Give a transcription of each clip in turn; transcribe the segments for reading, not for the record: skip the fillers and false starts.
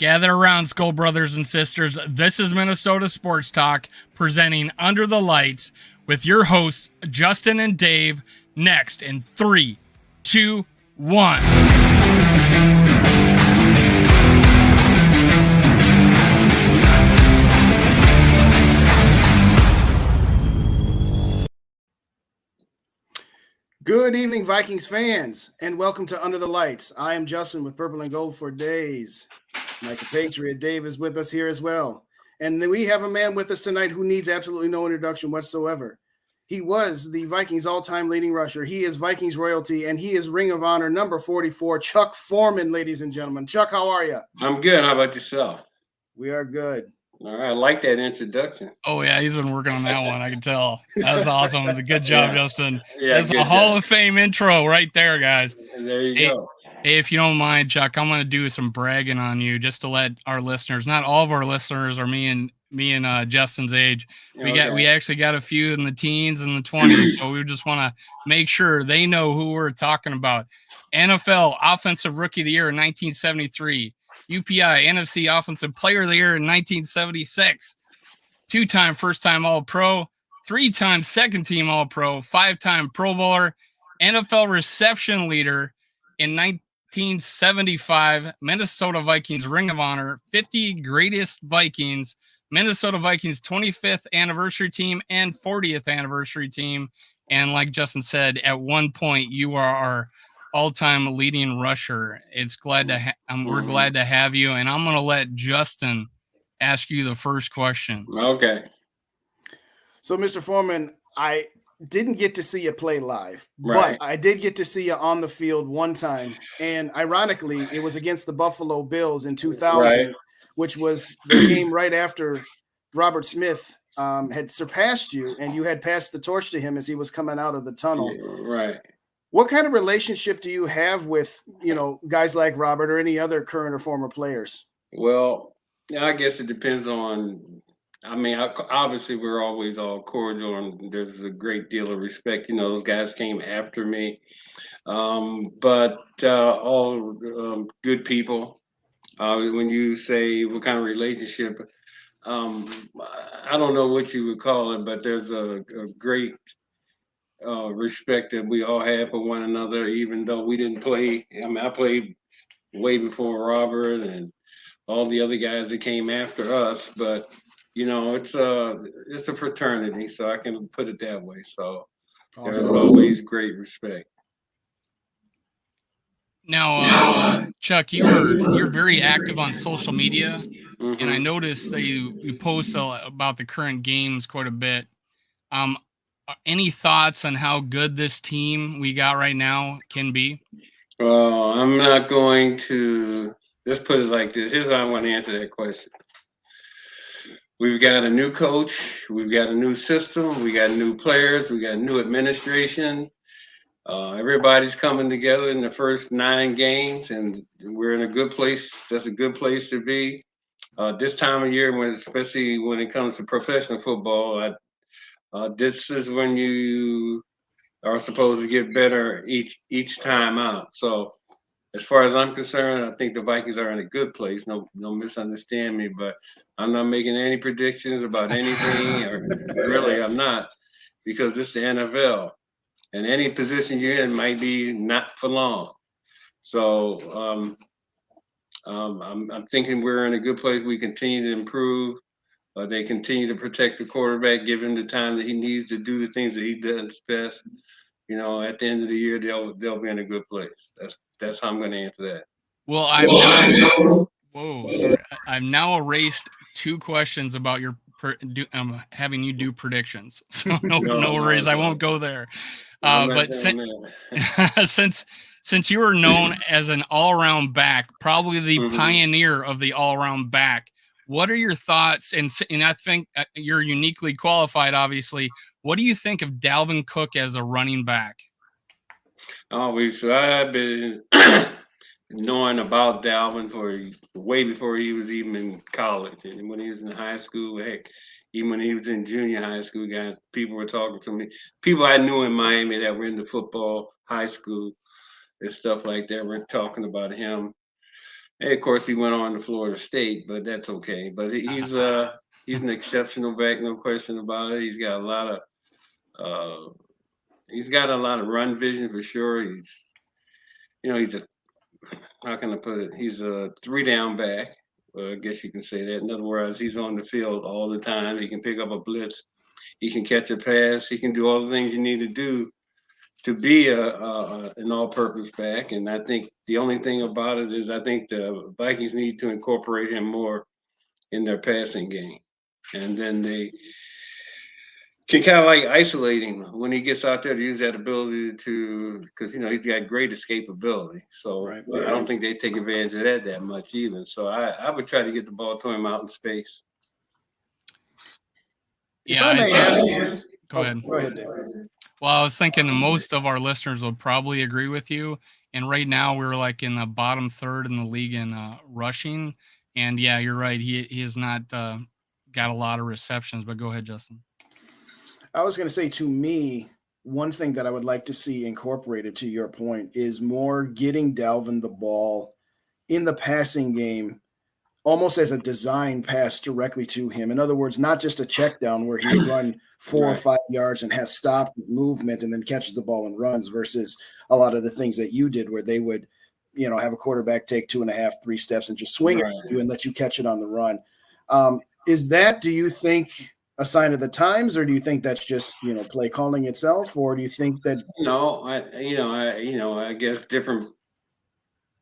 Gather around, Skull Brothers and Sisters. This is Minnesota Sports Talk, presenting Under the Lights with your hosts, Justin and Dave, next in 3, 2, 1. Good evening, Vikings fans, and welcome to Under the Lights. I am Justin with Purple and Gold for Days. My compatriot Dave is with us here as well. And then we have a man with us tonight who needs absolutely no introduction whatsoever. He was the Vikings all-time leading rusher. He is Vikings royalty, and he is Ring of Honor number 44, Chuck Foreman, ladies and gentlemen. Chuck, how are you? I'm good. How about yourself? We are good. All right. I like that introduction. Oh, yeah, he's been working on that one. I can tell. That was awesome. Good job, Justin. Yeah, that's a Hall of Fame intro right there, guys. There you go. Hey, if you don't mind, Chuck, I'm going to do some bragging on you just to let our listeners, not all of our listeners are me and Justin's age. We actually got a few in the teens and the 20s, so we just want to make sure they know who we're talking about. NFL Offensive Rookie of the Year in 1973. UPI NFC Offensive Player of the Year in 1976. 2-time first-time All-Pro. 3-time second-team All-Pro. 5-time Pro Bowler. NFL Reception Leader in 1975. Minnesota Vikings Ring of Honor. 50 Greatest Vikings. Minnesota Vikings 25th Anniversary Team and 40th Anniversary Team. And like Justin said, at one point, you are our all-time leading rusher. It's glad to we're glad to have you, and I'm going to let Justin ask you the first question. Okay. So, Mr. Foreman, I didn't get to see you play live, right, but I did get to see you on the field one time, and ironically, it was against the Buffalo Bills in 2000, right, which was the game right after Robert Smith had surpassed you, and you had passed the torch to him as he was coming out of the tunnel. Right. What kind of relationship do you have with, guys like Robert or any other current or former players? Well, I guess it depends on, obviously we're always all cordial and there's a great deal of respect. Those guys came after me, but all good people. When you say what kind of relationship, I don't know what you would call it, but there's a great respect that we all have for one another, even though we didn't play. I played way before Robert and all the other guys that came after us, but it's a fraternity, so I can put it that way. So awesome. There's always great respect. Now, Chuck, you're very active on social media, and I noticed that you post about the current games quite a bit. Any thoughts on how good this team we got right now can be? I'm not going to. Let's put it like this. Here's how I want to answer that question. We've got a new coach. We've got a new system. We got new players. We got new administration. Everybody's coming together in the first 9 games, and we're in a good place. That's a good place to be. This time of year, especially when it comes to professional football, this is when you are supposed to get better each time out. So as far as I'm concerned, I think the Vikings are in a good place. No misunderstand me, but I'm not making any predictions about anything, or really I'm not, because it's the NFL. And any position you're in might be not for long. So I'm thinking we're in a good place. We continue to improve. They continue to protect the quarterback, give him the time that he needs to do the things that he does best. At the end of the year, they'll be in a good place. That's how I'm going to answer that. Well, I've now erased 2 questions about your having you do predictions. So no worries, I won't go there. But since you were known as an all-around back, probably the pioneer of the all-around back, what are your thoughts? And I think you're uniquely qualified, obviously. What do you think of Dalvin Cook as a running back? Obviously, I've been knowing about Dalvin for way before he was even in college. And when he was in high school, heck, even when he was in junior high school, people were talking to me. People I knew in Miami that were into football, high school, and stuff like that were talking about him. And of course, he went on to Florida State, but that's okay. But he's an exceptional back, no question about it. Uh, he's got a lot of run vision for sure. He's a how can I put it? He's a 3 down back. I guess you can say that. In other words, he's on the field all the time. He can pick up a blitz. He can catch a pass. He can do all the things you need to do to be an all-purpose back. And I think the only thing about it is I think the Vikings need to incorporate him more in their passing game, and then they can kind of like isolate him when he gets out there to use that ability to, because he's got great escapability. So Right. I don't think they take advantage of that much either. So I would try to get the ball to him out in space. If I may ask you, go ahead. Go ahead, Dave. Well, I was thinking most of our listeners would probably agree with you. And right now we're like in the bottom third in the league in rushing. And yeah, you're right. He has not got a lot of receptions. But go ahead, Justin. I was going to say, to me, one thing that I would like to see incorporated, to your point, is more getting Dalvin the ball in the passing game, almost as a design pass directly to him. In other words, not just a check down where he's run 4 or 5 yards and has stopped movement and then catches the ball and runs, versus a lot of the things that you did where they would, have a quarterback take 2.5, 3 steps and just swing it at you and let you catch it on the run. Is that, do you think, a sign of the times, or do you think that's just play calling itself, or do you think that? No, I guess different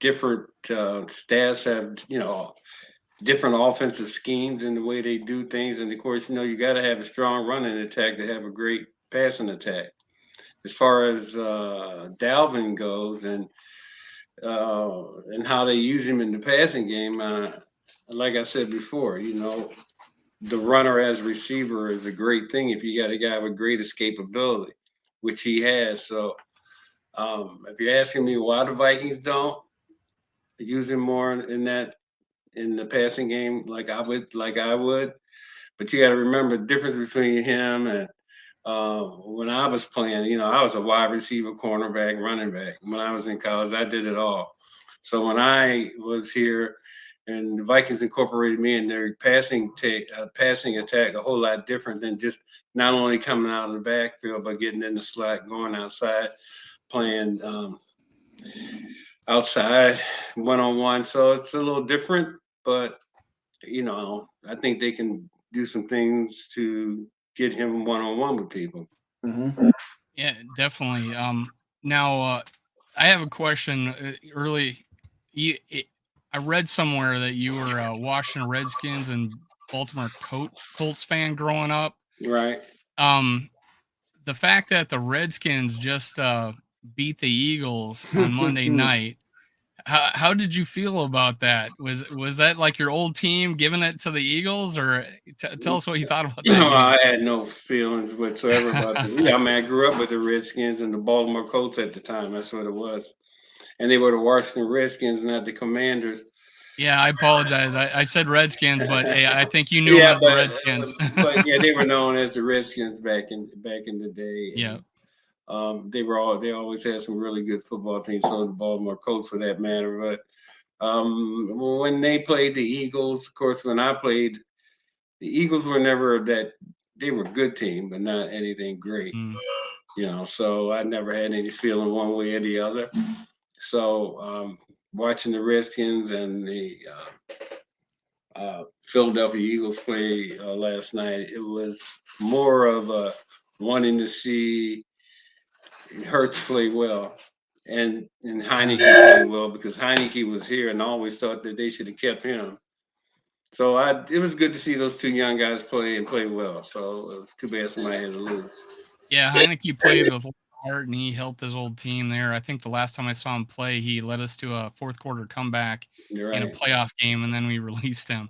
stats have different offensive schemes and the way they do things, and of course you got to have a strong running attack to have a great passing attack. As far as Dalvin goes and how they use him in the passing game, like I said before, the runner as receiver is a great thing if you got a guy with great escapability, which he has. So if you're asking me why the Vikings don't use him more in the passing game like I would, but you got to remember the difference between him and when I was playing, I was a wide receiver, cornerback, running back. When I was in college, I did it all. So when I was here, and the Vikings incorporated me in their passing attack a whole lot different than just not only coming out of the backfield, but getting in the slot, going outside, playing outside one-on-one. So it's a little different, but I think they can do some things to get him one-on-one with people. Mm-hmm. Yeah, definitely. Now I have a question. I read somewhere that you were a Washington Redskins and Baltimore Colts fan growing up. Right. The fact that the Redskins just beat the Eagles on Monday night, how did you feel about that? Was that like your old team giving it to the Eagles, or tell us what you thought about that? I had no feelings whatsoever about it. Yeah, I mean, I grew up with the Redskins and the Baltimore Colts at the time. That's what it was. And they were the Washington Redskins, not the Commanders. Yeah, I apologize. I said Redskins, but hey, I think you knew them as the Redskins. But yeah, they were known as the Redskins back in the day. Yeah. They always had some really good football teams, so the Baltimore Colts for that matter. But when they played the Eagles, of course, when I played, the Eagles were never that. They were a good team, but not anything great. So I never had any feeling one way or the other. So watching the Redskins and the Philadelphia Eagles play last night, it was more of a wanting to see Hurts play well and Heineke play well, because Heineke was here and I always thought that they should have kept him. So it was good to see those two young guys play and play well. So it was too bad somebody had to lose. Yeah, Heineke played with heart and he helped his old team there. I think the last time I saw him play, he led us to a fourth quarter comeback in a playoff game, and then we released him.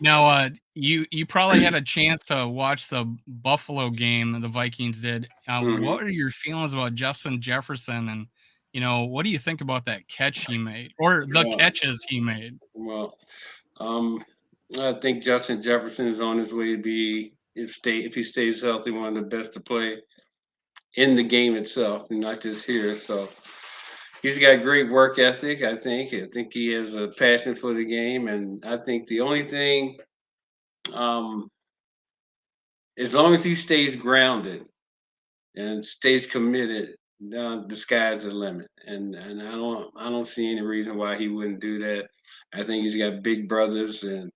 Now, you probably had a chance to watch the Buffalo game the Vikings did. What are your feelings about Justin Jefferson, and what do you think about that catch he made, or the catches he made? Well, I think Justin Jefferson is on his way to be, if he stays healthy, one of the best to play in the game itself, and not just here. So, he's got great work ethic. I think he has a passion for the game, and I think the only thing, um, as long as he stays grounded and stays committed, the sky's the limit. And I don't see any reason why he wouldn't do that. I think he's got big brothers, and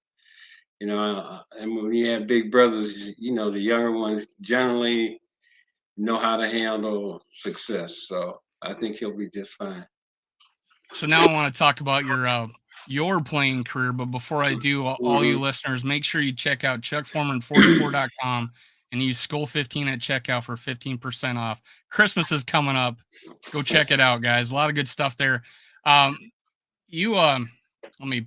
and when you have big brothers, the younger ones generally know how to handle success. So I think he'll be just fine. So now I want to talk about your playing career, but before I do, all you Hmm. listeners, make sure you check out chuckforeman44.com and use Skull15 at checkout for 15% off. Christmas is coming up. Go check it out, guys. A lot of good stuff there. Um, you let me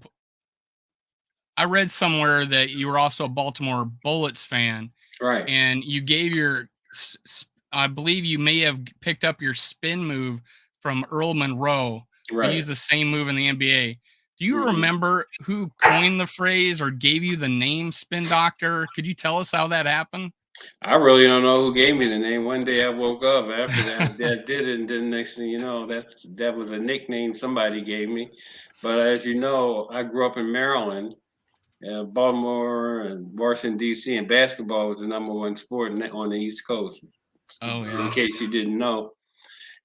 I read somewhere that you were also a Baltimore Bullets fan, Right, and you gave I believe you may have picked up your spin move from Earl Monroe, who right. used the same move in the NBA. Do you Hmm. remember who coined the phrase or gave you the name Spin Doctor? Could you tell us how that happened? I really don't know who gave me the name. One day I woke up after that did it, and then next thing you know, that was a nickname somebody gave me. But as you know, I grew up in Maryland, Baltimore, and Washington D.C., and basketball was the number one sport on the East Coast. Oh In yeah. case you didn't know,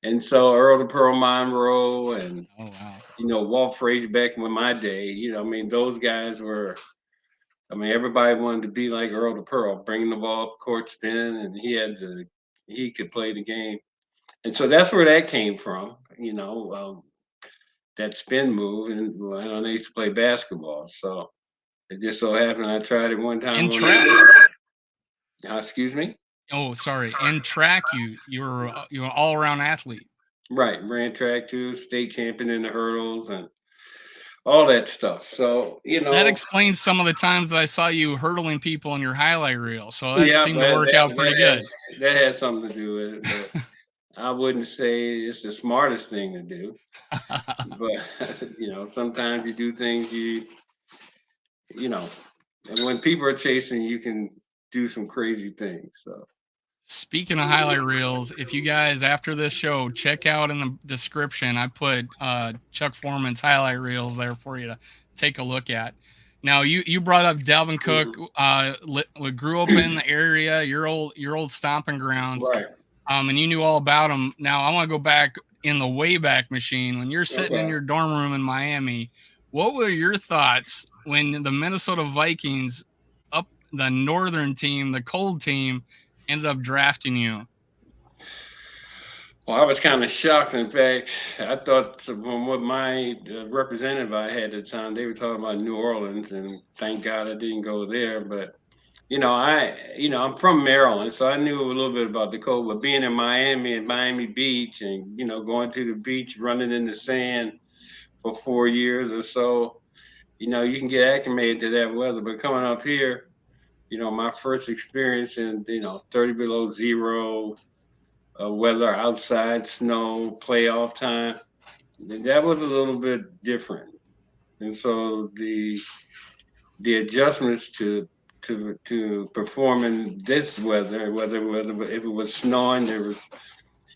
and so Earl the Pearl Monroe and Oh wow. Walt Frazier back in my day, I mean those guys were. I mean, everybody wanted to be like Earl the Pearl, bringing the ball up court spin, and he could play the game, and so that's where that came from. That spin move, and well, I know they used to play basketball, so it just so happened I tried it one time And on track. the. Excuse me. Oh, sorry. And track you were all around athlete. Right, ran track too, state champion in the hurdles and all that stuff. So That explains some of the times that I saw you hurdling people in your highlight reel. So that yeah, seemed to work out pretty good. that has something to do with it, but I wouldn't say it's the smartest thing to do. But sometimes you do things you know, and when people are chasing, you can do some crazy things. So Speaking of highlight reels, if you guys after this show check out in the description, I put Chuck Foreman's highlight reels there for you to take a look at. Now you brought up Dalvin Cook, mhm. grew up in the area, your old stomping grounds, Right. and you knew all about him. Now I want to go back in the Wayback Machine when you're sitting in Okay. your dorm room in Miami. What were your thoughts when the Minnesota Vikings, up the northern team, the cold team, ended up drafting you? Well, I was kind of shocked. In fact, I thought from what my representative I had at the time, they were talking about New Orleans, and thank God I didn't go there. But I'm from Maryland, so I knew a little bit about the cold. But being in Miami and Miami Beach, and going to the beach, running in the sand for 4 years or so, you can get acclimated to that weather. But coming up here, my first experience in 30 below zero weather outside, snow, playoff time, that was a little bit different. And so the adjustments to perform in this weather, whether if it was snowing, there was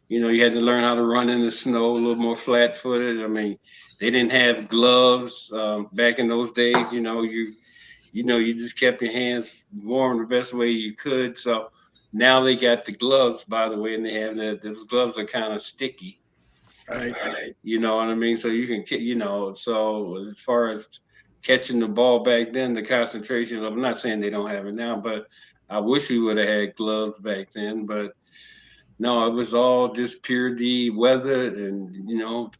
you had to learn how to run in the snow a little more flat footed. I mean, they didn't have gloves back in those days. You just kept your hands warm the best way you could. So now they got the gloves, by the way, and they have those gloves are kind of sticky. Right. You know what I mean? So you can, so as far as catching the ball back then, the concentration, I'm not saying they don't have it now, but I wish we would have had gloves back then. But no, it was all just pure D weather and,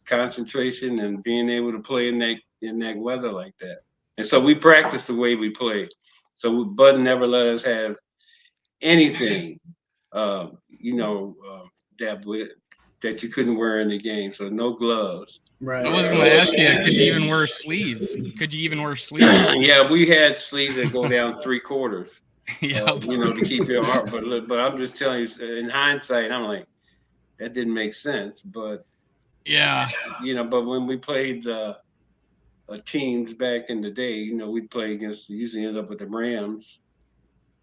concentration and being able to play in that weather like that. And so we practiced the way we played. So Bud never let us have anything, you know, that would that you couldn't wear in the game. So no gloves. I Right. was going to ask you, could you even wear sleeves? Could you even wear sleeves? Yeah, we had sleeves that go down 3/4, Yep. to keep your heart. But I'm just telling you, in hindsight, I'm like, that didn't make sense. But Yeah. but when we played teams back in the day, we'd play against, usually end up with the Rams.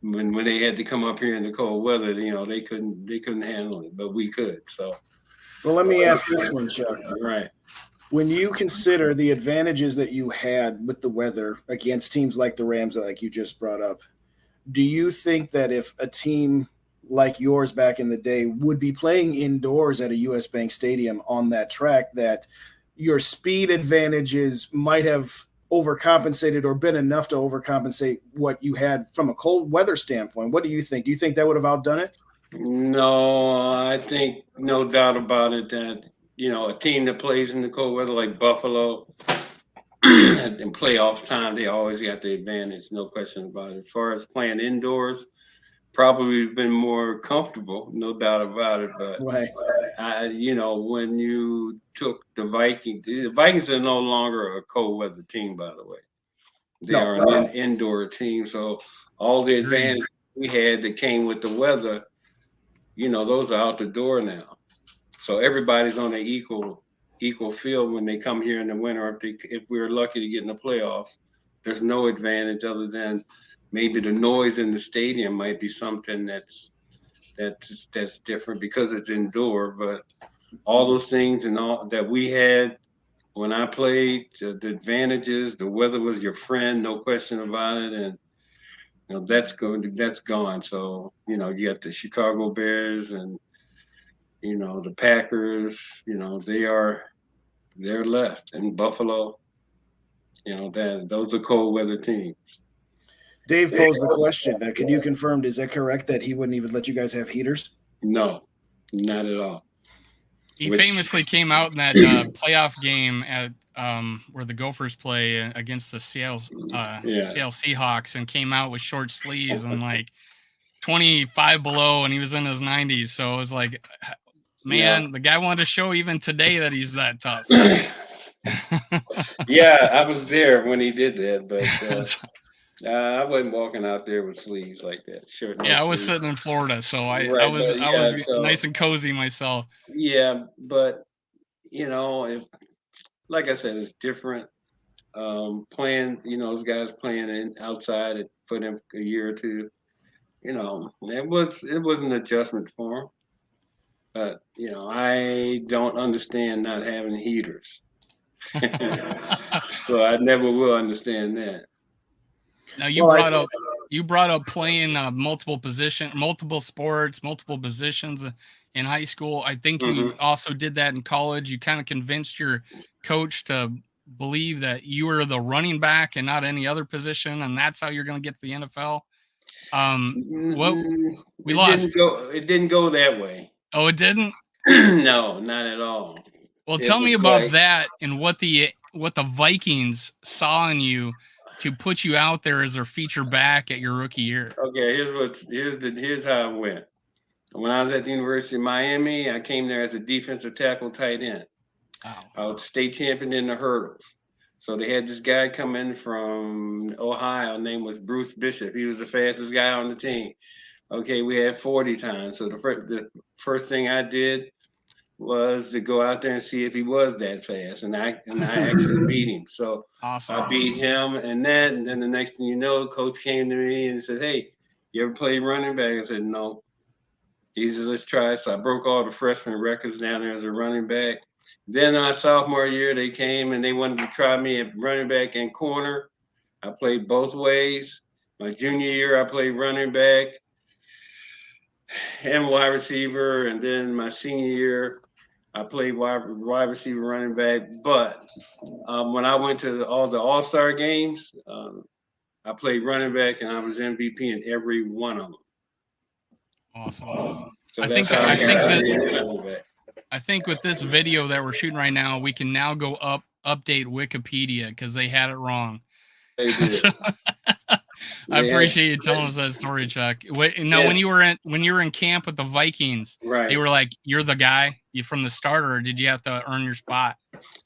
When they had to come up here in the cold weather, they couldn't handle it, but we could. So Well, let me ask this one, Chuck. Right. When you consider the advantages that you had with the weather against teams like the Rams, like you just brought up, do you think that if a team like yours back in the day would be playing indoors at a US Bank Stadium on that track, that your speed advantages might have overcompensated or been enough to overcompensate what you had from a cold weather standpoint? What do you think? Do you think that would have outdone it? No, I think no doubt about it that, a team that plays in the cold weather like Buffalo in playoff time, they always got the advantage, no question about it. As far as playing indoors, probably been more comfortable, no doubt about it. But Right. when you took the Vikings are no longer a cold weather team, by the way. They No. are an indoor team. So all the advantage we had that came with the weather, those are out the door now. So everybody's on an equal field when they come here in the winter. If we're lucky to get in the playoffs, there's no advantage other than maybe the noise in the stadium might be something that's different because it's indoor. But all those things and all that we had when I played, the advantages, the weather was your friend, no question about it, and that's gone. So you got the Chicago Bears and the Packers. They're left, and Buffalo. Those are cold weather teams. Dave posed the question. Can you confirm, is that correct that he wouldn't even let you guys have heaters? No, not at all. He famously came out in that playoff game at where the Gophers play against the Seattle Seahawks, and came out with short sleeves and like 25 below, and he was in his 90s. So it was like, man, the guy wanted to show even today that he's that tough. Yeah, I was there when he did that, but I wasn't walking out there with sleeves like that. Sure. I was sitting in Florida, so I was nice and cozy myself. Yeah, but if, like I said, it's different. Playing, those guys playing outside for them a year or two. It was an adjustment for them. But I don't understand not having heaters. So I never will understand that. Now you brought up playing multiple sports, multiple positions in high school. I think you also did that in college. You kind of convinced your coach to believe that you were the running back and not any other position, and that's how you're going to get to the NFL. We lost. It didn't go that way. Oh, it didn't? No, not at all. Well, tell me about that and what the Vikings saw in you to put you out there as their feature back at your rookie year. Okay, here's how it went. When I was at the University of Miami, I came there as a defensive tackle tight end. Wow. I was state champion in the hurdles. So they had this guy come in from Ohio, name was Bruce Bishop. He was the fastest guy on the team. Okay, we had 40 times. So the first thing I did was to go out there and see if he was that fast, and I actually beat him. So awesome. I beat him, and then the next thing you know, coach came to me and said, "Hey, you ever played running back?" I said, "No." He said, "Let's try it." So I broke all the freshman records down there as a running back. Then my sophomore year, they came and they wanted to try me at running back and corner. I played both ways. My junior year, I played running back and wide receiver, and then my senior year, I played wide receiver, running back. But when I went to all the All-Star games, I played running back, and I was MVP in every one of them. Awesome. So I think with this video that we're shooting right now, we can now go update Wikipedia because they had it wrong. They did. I appreciate you telling us that story, Chuck. When you were in camp with the Vikings, right, they were like, "You're the guy you from the start," or did you have to earn your spot?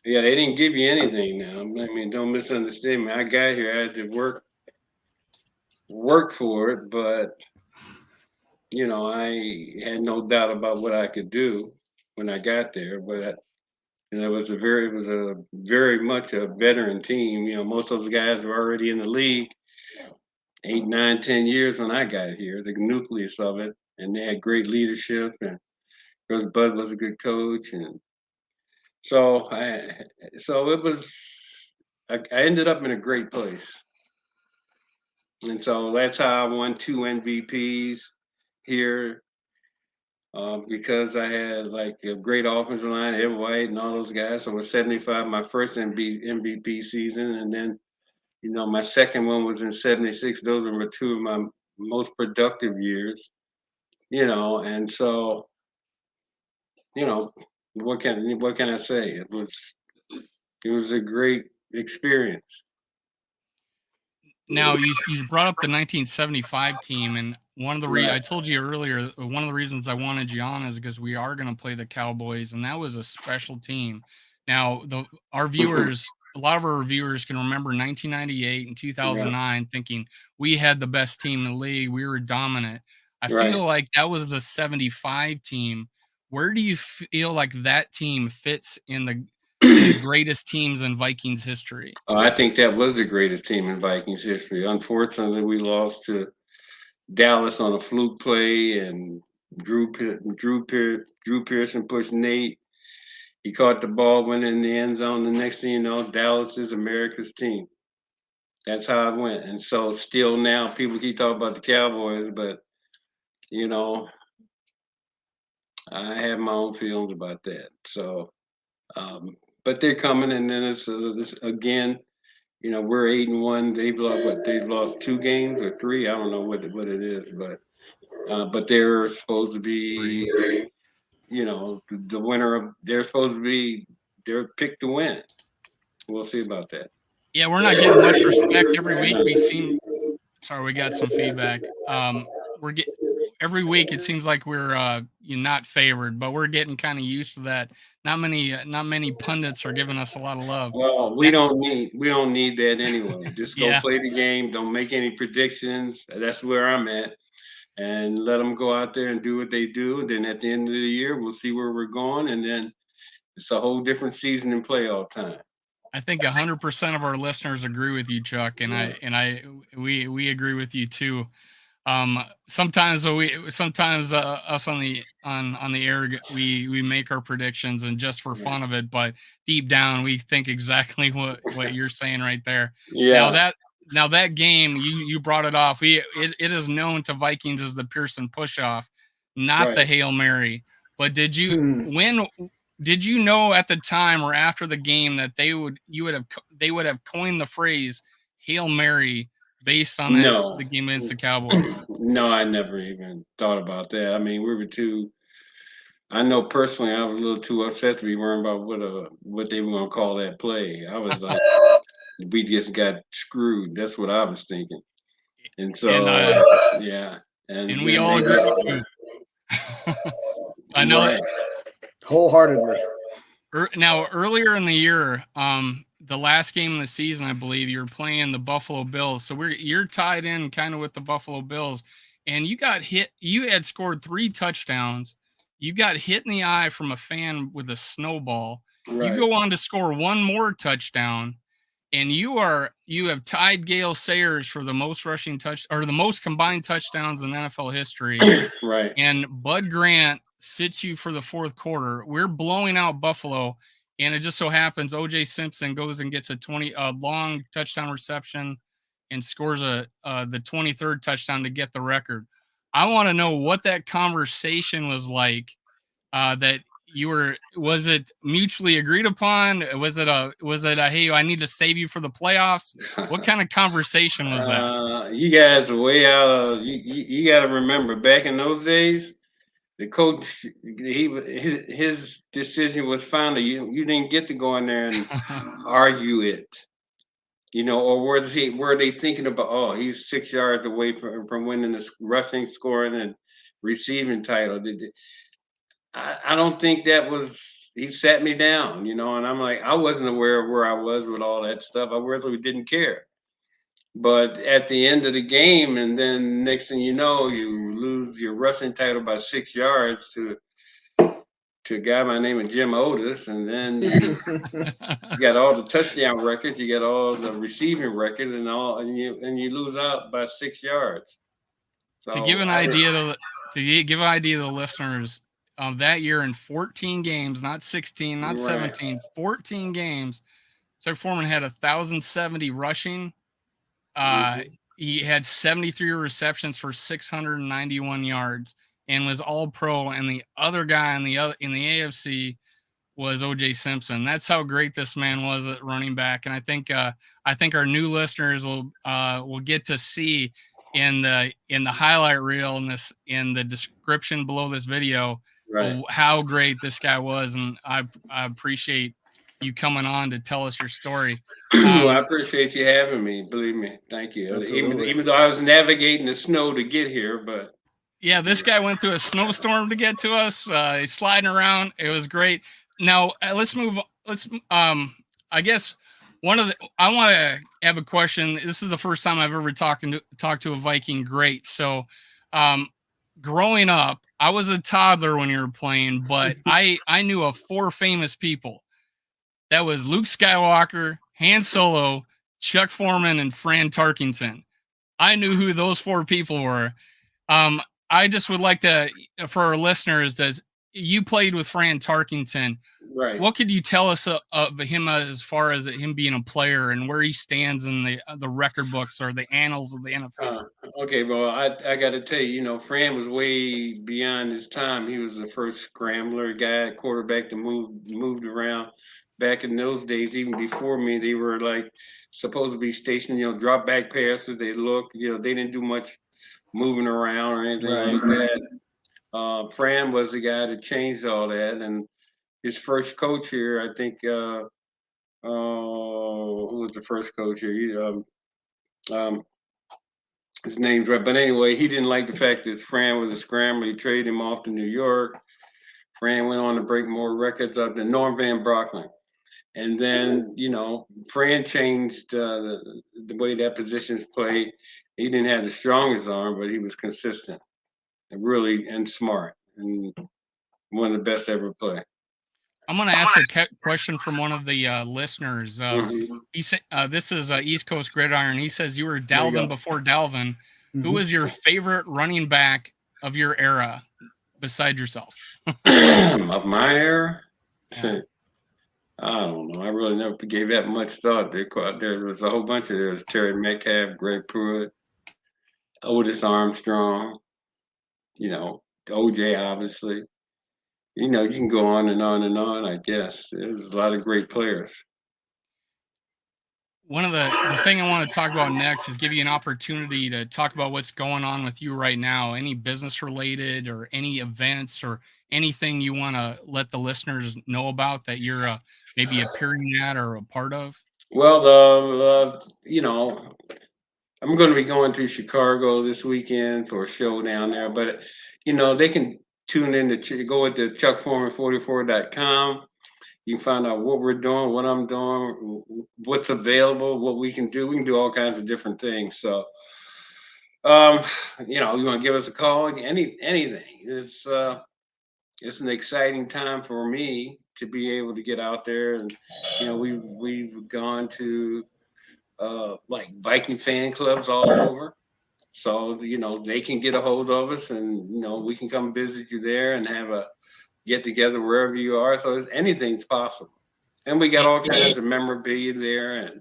Yeah, they didn't give you anything. Now, I mean, don't misunderstand me. I got here, I had to work for it, but I had no doubt about what I could do when I got there. But it was a very much a veteran team. Most of those guys were already in the league 8, 9, 10 years when I got here, the nucleus of it, and they had great leadership, and because Bud was a good coach, and so I ended up in a great place, and so that's how I won 2 MVPs here. Because I had like a great offensive line, Ed White and all those guys. So it was 75 my first MVP season, and then my second one was in 76. Those were 2 of my most productive years. And so what can I say? It was a great experience. Now you brought up the 1975 team, and one of the Right. I told you earlier, one of the reasons I wanted you on is because we are going to play the Cowboys, and that was a special team. Now our viewers, a lot of our viewers can remember 1998 and 2009, thinking we had the best team in the league, we were dominant. I feel like that was the 75 team. Where do you feel like that team fits in the greatest teams in Vikings history? I think that was the greatest team in Vikings history. Unfortunately, we lost to Dallas on a fluke play, and Drew Pearson pushed Nate. He caught the ball, went in the end zone. The next thing you know, Dallas is America's team. That's how it went. And so still now, people keep talking about the Cowboys, but I have my own feelings about that. So, but they're coming, and then it's again. We're 8-1. They've lost 2 games or 3. I don't know what it is, but they're supposed to be, the winner of. They're supposed to be. They're picked to win. We'll see about that. Yeah, we're not getting much respect every week. Sorry, we got some feedback. Every week it seems like we're not favored, but we're getting kind of used to that. Not many pundits are giving us a lot of love. Well, we don't need that anyway. Just go Yeah. play the game. Don't make any predictions. That's where I'm at, and let them go out there and do what they do. Then at the end of the year, we'll see where we're going, and then it's a whole different season in playoff time. I think 100% of our listeners agree with you, Chuck, and we agree with you too. Sometimes us on the air, we make our predictions and just for fun of it, but deep down we think exactly what you're saying right there. Yeah. Now that game you brought it off. It is known to Vikings as the Pearson push-off, not the Hail Mary. But did you know at the time or after the game that they would have coined the phrase Hail Mary based on the game against the Cowboys? No, I never even thought about that. I mean, we were too. I know personally, I was a little too upset to be worrying about what they were going to call that play. I was like, we just got screwed. That's what I was thinking. And so, yeah, and we all agree with you. I know. Right. Wholeheartedly. Now, earlier in the year, the last game of the season, I believe you were playing the Buffalo Bills. So you're tied in kind of with the Buffalo Bills, and you got hit. You had scored 3 touchdowns. You got hit in the eye from a fan with a snowball. Right. You go on to score 1 more touchdown, and you have tied Gale Sayers for the most rushing or the most combined touchdowns in NFL history. Right. And Bud Grant sits you for the 4th quarter. We're blowing out Buffalo, and it just so happens O.J. Simpson goes and gets a long touchdown reception and scores the 23rd touchdown to get the record. I want to know what that conversation was like. Was it mutually agreed upon? Was it a hey, I need to save you for the playoffs? What kind of conversation was that? You guys are way out of. You got to remember, back in those days, the coach, his decision was final. You didn't get to go in there and argue it, or were they thinking about? Oh, he's 6 yards away from winning the rushing, scoring, and receiving title. I don't think that was. He sat me down, and I'm like, I wasn't aware of where I was with all that stuff. I really didn't care. But at the end of the game, and then next thing you know, you lose your rushing title by 6 yards to a guy by the name of Jim Otis, and then you got all the touchdown records, you got all the receiving records, and you lose out by 6 yards. So to give an idea to the listeners, that year in 14 games, not 16, not 17, 14 games. So Foreman had 1,070 rushing. He had 73 receptions for 691 yards and was all pro. And the other guy in the AFC was OJ Simpson. That's how great this man was at running back. And I think our new listeners will get to see in the highlight reel in the description below this video how great this guy was. And I appreciate you coming on to tell us your story. Well, I appreciate you having me. Believe me, thank you. Even though I was navigating the snow to get here, but yeah, this guy went through a snowstorm to get to us. He's sliding around. It was great. Now let's move. I guess I want to have a question. This is the first time I've ever talked to a Viking great. So, growing up, I was a toddler when you were playing, but I knew of 4 famous people. That was Luke Skywalker, Han Solo, Chuck Foreman, and Fran Tarkenton. I knew who those 4 people were. I just would like to, for our listeners, you played with Fran Tarkenton. Right. What could you tell us of him as far as him being a player and where he stands in the record books or the annals of the NFL? Okay, well, I got to tell you, Fran was way beyond his time. He was the first scrambler guy, quarterback that moved around. Back in those days, even before me, they were like supposed to be stationed, drop back passes. They looked, they didn't do much moving around or anything like that. Fran was the guy that changed all that, and his first coach here, I think, who was the first coach here? His name's right, but anyway, he didn't like the fact that Fran was a scrambler. He traded him off to New York. Fran went on to break more records up than Norm Van Brocklin. And then, Fran changed the way that position's played. He didn't have the strongest arm, but he was consistent and smart and one of the best ever play. I'm going to ask a question from one of the listeners. He said, this is East Coast Gridiron. He says you were Dalvin before Dalvin. Who was your favorite running back of your era besides yourself? Of my era? Yeah. I don't know. I really never gave that much thought. There was a whole bunch of there was Terry Metcalf, Greg Pruitt, Otis Armstrong, OJ, obviously. You can go on and on and on, I guess. There's a lot of great players. One of the thing I want to talk about next is give you an opportunity to talk about what's going on with you right now, any business related or any events or anything you want to let the listeners know about that you're maybe appearing at or a part of. Well, I'm going to be going to Chicago this weekend for a show down there, but they can tune in to go to chuckforeman44.com. You can find out what we're doing, what I'm doing, what's available, what we can do. We can do all kinds of different things. So, you want to give us a call, anything. It's an exciting time for me to be able to get out there. And, we've gone to like Viking fan clubs all over. So, they can get a hold of us and, we can come visit you there and have a get together wherever you are. So anything's possible. And we got all kinds of memorabilia there. And,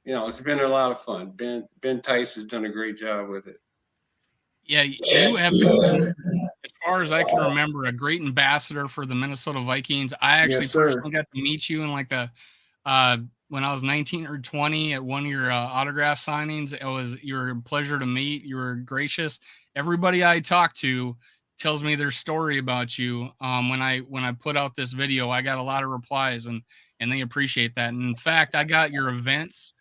it's been a lot of fun. Ben Tice has done a great job with it. Yeah, you have been, as far as I can remember, a great ambassador for the Minnesota Vikings. I actually personally got to meet you in like when I was 19 or 20 at one of your autograph signings. You were a pleasure to meet. You were gracious. Everybody I talked to tells me their story about you. When I put out this video, I got a lot of replies and they appreciate that. And in fact, I got your events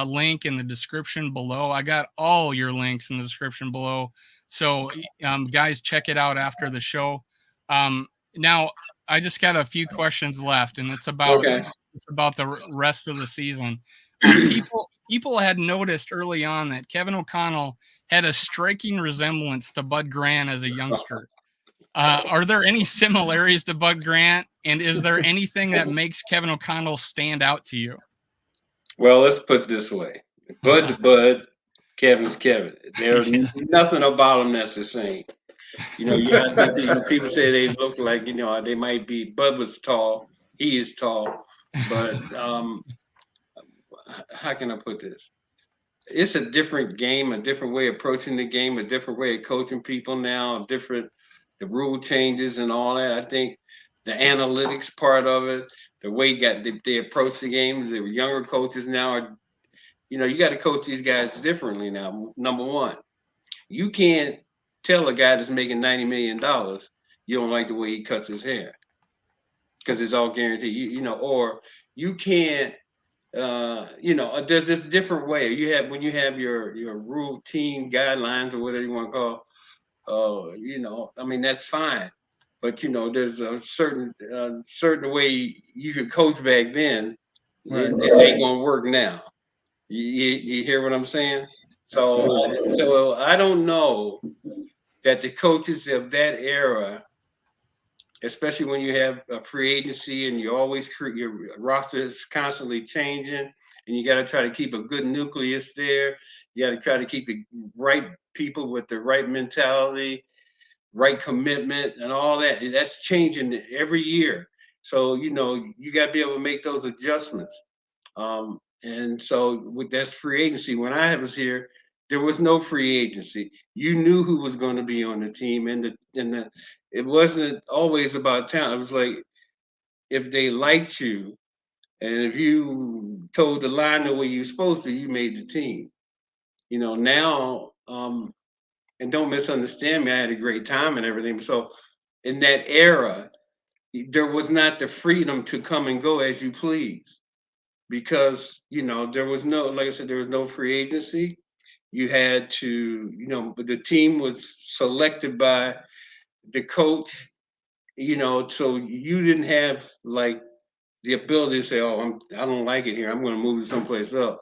link in the description below. I got all your links in the description below. So guys, check it out after the show. Now I just got a few questions left, and it's about the rest of the season. People had noticed early on that Kevin O'Connell had a striking resemblance to Bud Grant as a youngster. Are there any similarities to Bud Grant, and is there anything that makes Kevin O'Connell stand out to you? Well, let's put it this way. Bud's Bud, Kevin's Kevin. There's nothing about him that's the same. People say they look like, they might be. Bud was tall. He is tall, but how can I put this? It's a different game, a different way of approaching the game, a different way of coaching people now, the rule changes and all that. I think the analytics part of it, the way they approach the game, the younger coaches now are, you got to coach these guys differently now. Number one, you can't tell a guy that's making $90 million you don't like the way he cuts his hair because it's all guaranteed. Or you can't. There's this different way. When you have your routine guidelines or whatever you want to call. That's fine. But there's a certain way you could coach back then. Right. It just ain't gonna work now. You hear what I'm saying? So I don't know that the coaches of that era, especially when you have a free agency and you always your roster is constantly changing, and you got to try to keep a good nucleus there. You got to try to keep the right people with the right mentality, right commitment, and all that. That's changing every year. So you got to be able to make those adjustments. And so that's free agency. When I was here, there was no free agency. You knew who was going to be on the team, and it wasn't always about talent. It was like if they liked you, and if you told the line the way you're supposed to, you made the team. Now, and don't misunderstand me, I had a great time and everything. So in that era, there was not the freedom to come and go as you please because, there was like I said, there was no free agency. You had to, the team was selected by the coach, so you didn't have like the ability to say, "Oh, I don't like it here. I'm going to move to someplace else."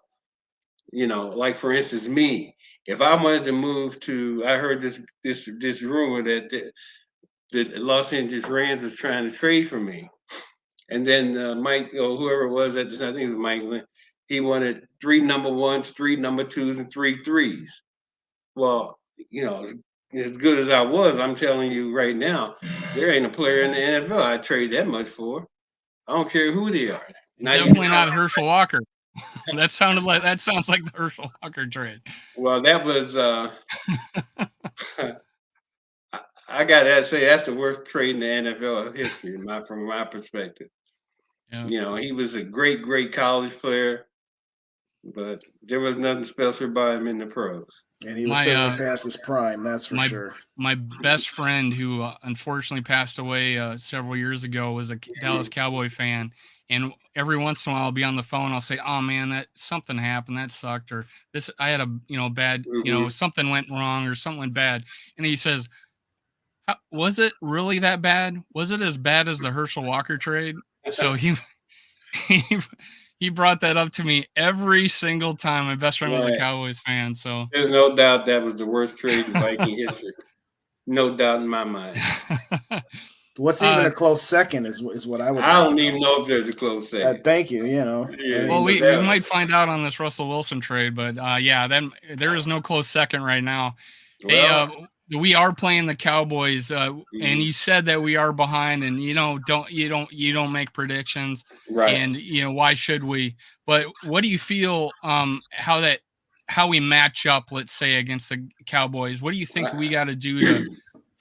Like for instance, me, if I wanted to move to, I heard this rumor that the Los Angeles Rams was trying to trade for me, and then Mike or whoever it was at the time, I think it was Mike Lynn, he wanted 3 number ones, 3 number twos, and 3 threes. Well, as good as I was, I'm telling you right now, there ain't a player in the NFL I'd trade that much for. I don't care who they are. Definitely not Herschel Walker. That sounds like the Herschel Walker trade. Well, that was I gotta say that's the worst trade in the NFL history, from my perspective. Yeah. He was a great, great college player, but there was nothing special about him in the pros. And he was certainly past his prime, that's for sure. My best friend, who unfortunately passed away several years ago, was a Dallas Cowboy fan. And every once in a while, I'll be on the phone. I'll say, "Oh man, that something happened. That sucked." Or this, I had a bad, something went wrong or something went bad. And he says, "Was it really that bad? Was it as bad as the Herschel Walker trade?" So he brought that up to me every single time. My best friend was a Cowboys fan, so there's no doubt that was the worst trade in Viking history. No doubt in my mind. What's even a close second is what I would. I don't even know if there's a close second. Thank you. Well, we might find out on this Russell Wilson trade, but then there is no close second right now. Well, hey, we are playing the Cowboys, and you said that we are behind, and you don't make predictions, right? And why should we? But what do you feel how we match up, let's say, against the Cowboys? What do you think we got to do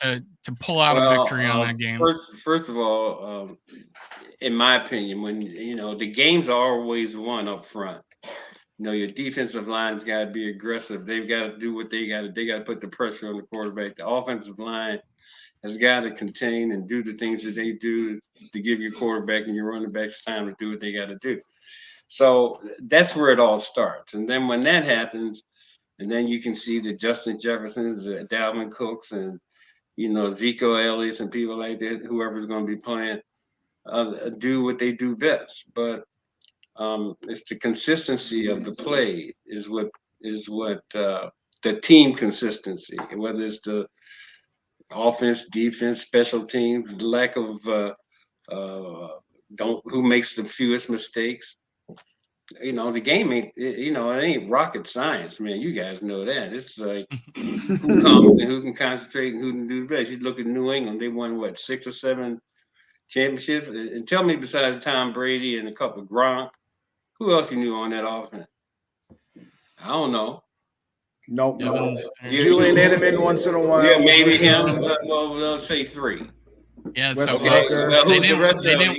to pull out a victory on that game? First of all, in my opinion, when the games are always won up front. Your defensive line's got to be aggressive. They've got to do what they got to. They got to put the pressure on the quarterback. The offensive line has got to contain and do the things that they do to give your quarterback and your running backs time to do what they got to do. So that's where it all starts. And then when that happens, and then you can see the Justin Jeffersons, the Dalvin Cooks, and Zeke Elliott and people like that, whoever's going to be playing, do what they do best. But it's the consistency of the play is what the team consistency, whether it's the offense, defense, special teams, the lack of who makes the fewest mistakes. The game ain't, it ain't rocket science, man. You guys know that. It's like who comes and who can concentrate and who can do the best. You look at New England, they won, what, 6 or 7 championships? And tell me, besides Tom Brady and a couple of Gronk, who else you knew on that offense? I don't know. Nope. Julian Edelman once in a while. Yeah, maybe him. Well, let's say 3. Yeah, Wes so Welker. Well, who's the rest of them?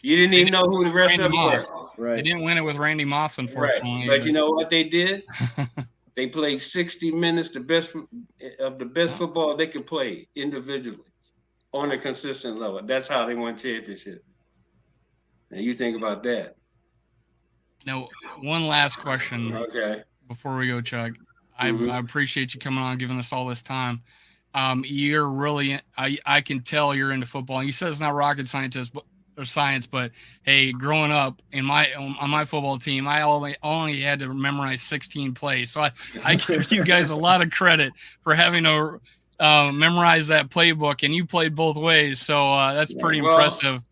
You didn't even know who the rest of them were. Right. They didn't win it with Randy Moss, unfortunately. Right. But you know what they did? They played 60 minutes, the best of the best football they could play individually on a consistent level. That's how they won championship. And you think about that. No, one last question. Okay. Before we go, Chuck, I appreciate you coming on and giving us all this time. You're really, I can tell you're into football. And you said it's not rocket science, but hey, growing up on my football team, I only had to memorize 16 plays. So I give you guys a lot of credit for having to memorize that playbook, and you played both ways. So that's pretty impressive.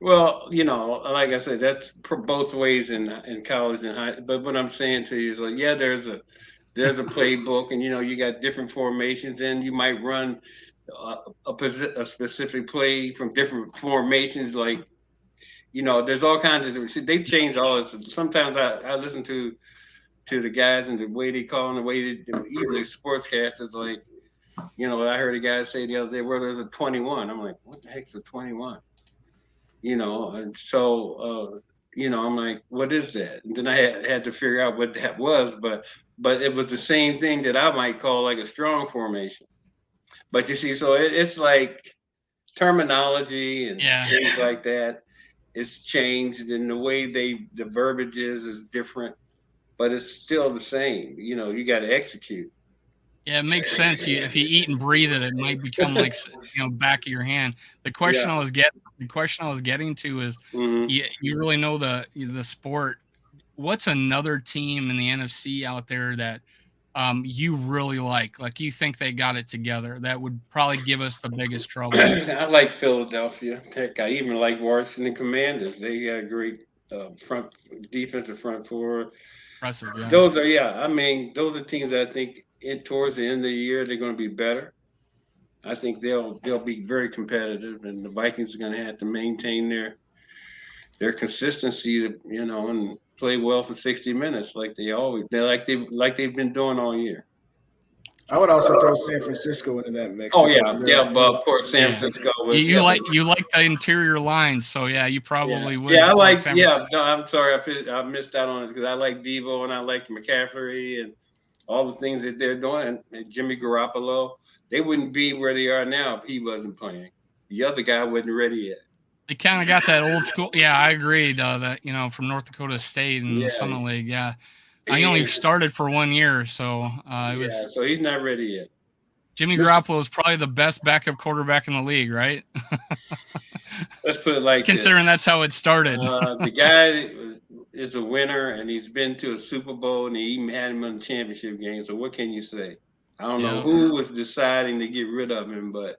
Well, like I said, that's both ways in college and high. But what I'm saying to you is, like, yeah, there's a playbook, and you got different formations, and you might run a specific play from different formations. Like, there's all kinds of. They've changed all this. Sometimes I listen to the guys and the way they call and the way even the sportscasters, like, I heard a guy say the other day, well, there's a 21. I'm like, what the heck's a 21? And so, I'm like, what is that? And then I had to figure out what that was, but it was the same thing that I might call like a strong formation. But you see, so it's like terminology and things like that. It's changed, and the way the verbiage is different, but it's still the same. You got to execute. Yeah, it makes sense. If you eat and breathe it, it might become like back of your hand. The question I was getting to is, you really know the sport. What's another team in the NFC out there that you really like? Like, you think they got it together? That would probably give us the biggest trouble. I like Philadelphia. Heck, I even like Washington Commanders. They got a great defensive front four. Impressive. Yeah. Those are teams that I think towards the end of the year they're going to be better. I think they'll be very competitive, and the Vikings are going to have to maintain their consistency to and play well for 60 minutes like they've been doing all year. I would also throw San Francisco into that mix. Oh yeah, but of course San Francisco. You like the interior lines, so yeah, you probably would. Yeah, I like. Yeah, no, I'm sorry, I missed out on it because I like Devo and I like McCaffrey and all the things that they're doing. And Jimmy Garoppolo, they wouldn't be where they are now if he wasn't playing. The other guy wasn't ready yet. They kind of got that old school. Yeah, I agreed. That from North Dakota State and the Summer League. Yeah, I only started for 1 year, so it was. So he's not ready yet. Jimmy Garoppolo is probably the best backup quarterback in the league, right? Let's put it like considering that's how it started. The guy is a winner, and he's been to a Super Bowl, and he even had him in the championship game. So what can you say? I don't know who was deciding to get rid of him, but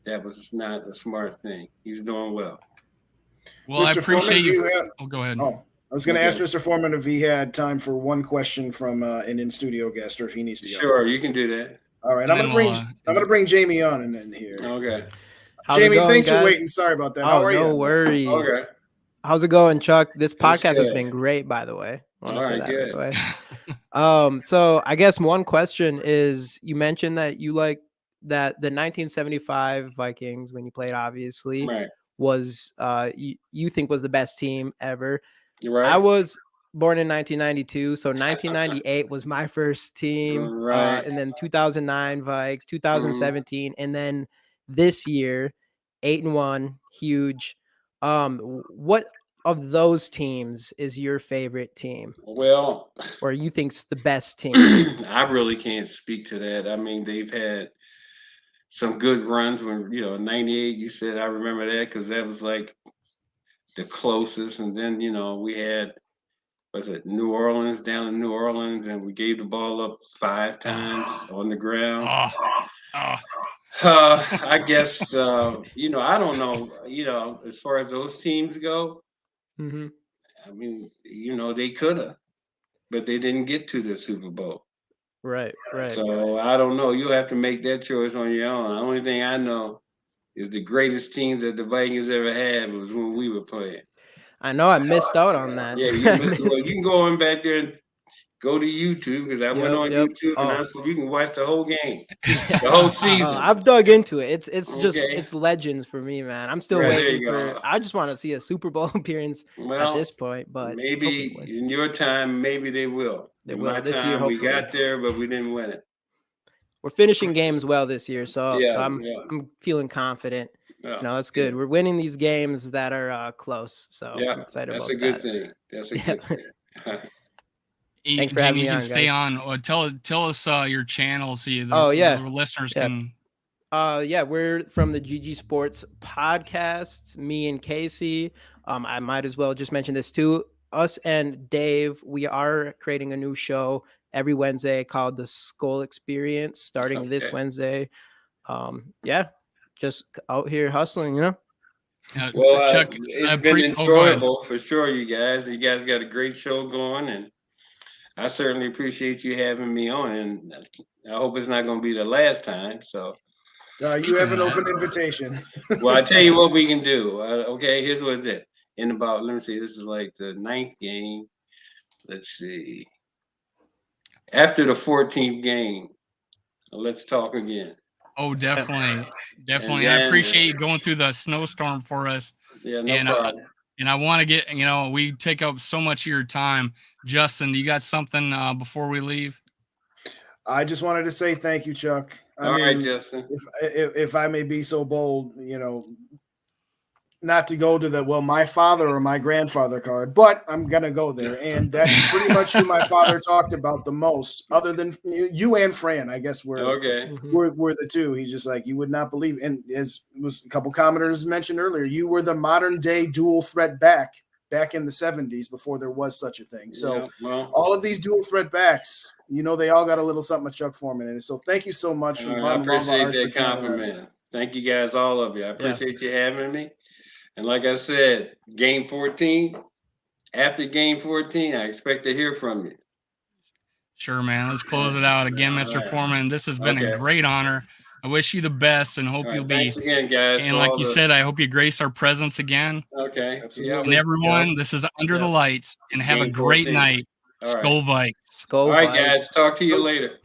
that was not a smart thing. He's doing well. Well, Mr. I appreciate you. Go ahead. Oh, I was going to ask Mr. Foreman if he had time for one question from an in-studio guest, or if he needs to go. Sure, you can do that. All right, I'm going to bring Jamie on and then here. Okay. Jamie, thanks for waiting. Sorry about that. How are you? No worries. Okay. How's it going, Chuck? This podcast has been great, by the way. All right, good. So I guess one question is, you mentioned that you like that the 1975 Vikings, when you played, obviously, was you think was the best team ever. Right. I was born in 1992, so 1998 was my first team. Right. And then 2009 Vikes, 2017, and then this year 8-1, huge. What of those teams is your favorite team? Well, or you think's the best team? I really can't speak to that. I mean, they've had some good runs when 98. You said I remember that because that was like the closest, and then we had New Orleans down in New Orleans, and we gave the ball up 5 times on the ground. I guess I don't know. As far as those teams go, I mean, they could have, but they didn't get to the Super Bowl. Right. So I don't know. You'll have to make that choice on your own. The only thing I know is the greatest team that the Vikings ever had was when we were playing. I know I missed out on that. Yeah, you missed it. You can go in back there and go to YouTube, because I went on YouTube and you can watch the whole game, the whole season. I've dug into it. It's just it's legends for me, man. I'm still waiting for. I just want to see a Super Bowl appearance at this point, but maybe in your time, maybe they will. In my this time, year, hopefully. we got there, but we didn't win it. We're finishing games well this year, so I'm feeling confident. That's good. We're winning these games that are close, so I'm excited about that. That's a good thing. That's a good thing. Thanks for having me on, stay guys. on. Tell us your channel so the listeners can. We're from the GG Sports Podcasts. Me and Casey. I might as well just mention this too. Us and Dave, we are creating a new show every Wednesday called The Skull Experience, starting this Wednesday. Just out here hustling, Well, Chuck, it's been enjoyable for sure, you guys. You guys got a great show going, and I certainly appreciate you having me on, and I hope it's not going to be the last time. So you have an open invitation. Well, I tell you what we can do. Okay, here's what it is. Let me see, this is like the 9th game. Let's see. After the 14th game, let's talk again. Oh, definitely. I appreciate you going through the snowstorm for us. Yeah, no problem. And I want to get, we take up so much of your time. Justin, do you got something before we leave? I just wanted to say thank you, Chuck. All right, Justin. If I may be so bold, not to go to my father or my grandfather card, but I'm going to go there. And that's pretty much who my father talked about the most, other than you and Fran, I guess we're the two. He's just like, you would not believe. And as was a couple commenters mentioned earlier, you were the modern day dual threat back in the 70s before there was such a thing. So all of these dual threat backs, they all got a little something of Chuck Foreman in it. So thank you so much. I appreciate that compliment. Thank you guys, all of you. I appreciate you having me. And like I said, game 14, after game 14, I expect to hear from you. Sure, man. Let's close it out again, Mr. Foreman. This has been a great honor. I wish you the best and hope you'll be. Thanks again, guys. And like you said, I hope you grace our presence again. Okay. And everyone, this is Under the Lights, and have a great night. Skol Vikes. All right, guys. Talk to you later.